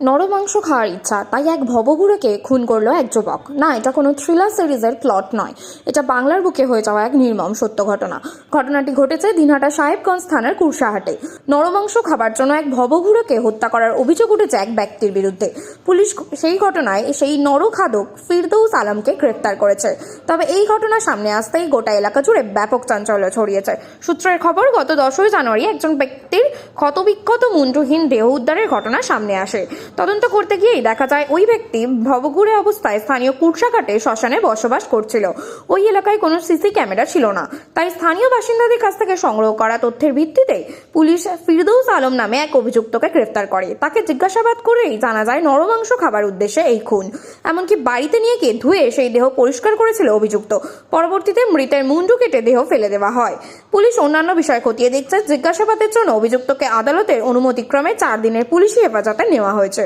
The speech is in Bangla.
নরমাংস খাওয়ার ইচ্ছা, তাই এক ভবঘুরেকে খুন করলো এক যুবক। না, এটা কোনো থ্রিলার সিরিজের প্লট নয়, এটা বাংলার বুকে হয়ে যাওয়া এক নির্মম সত্য ঘটনা। ঘটনাটি ঘটেছে দিনহাটা সাহেবগঞ্জ থানার কুরসাহাটে। নরমাংস খাবার জন্য এক ভবঘুরেকে হত্যা করার অভিযোগ উঠেছে এক ব্যক্তির বিরুদ্ধে। পুলিশ সেই ঘটনায় সেই নরখাদক ফিরদৌস আলমকে গ্রেফতার করেছে। তবে এই ঘটনা সামনে আসতেই গোটা এলাকা জুড়ে ব্যাপক চাঞ্চল্য ছড়িয়েছে। সূত্রের খবর, গত 10 জানুয়ারি একজন ব্যক্তির ক্ষতবিক্ষত মুন্ডহীন দেহ উদ্ধারের ঘটনা সামনে আসে। তদন্ত করতে গিয়েই দেখা যায় ওই ব্যক্তি ভবঘুরে অবস্থায় স্থানীয় কুরসাঘাটে শ্মশানে বসবাস করছিল। ওই এলাকায় কোনো সিসি ক্যামেরা ছিল না, তাই স্থানীয় বাসিন্দাদের কাছ থেকে সংগ্রহ করা তথ্যের ভিত্তিতে পুলিশ ফিরদৌস আলম নামে এক অভিযুক্তকে গ্রেফতার করে। তাকে জিজ্ঞাসাবাদ করেই জানা যায় নরমাংস খাবার উদ্দেশ্যে এই খুন। এমনকি বাড়িতে নিয়ে গিয়ে ধুয়ে সেই দেহ পরিষ্কার করেছিল অভিযুক্ত। পরবর্তীতে মৃতের মুন্ডু কেটে দেহ ফেলে দেওয়া হয়। পুলিশ অন্যান্য বিষয় খতিয়ে দেখছে। জিজ্ঞাসাবাদের জন্য অভিযুক্তকে আদালতের অনুমতিক্রমে 4 দিনের পুলিশি হেফাজতে নেওয়া হয়েছে।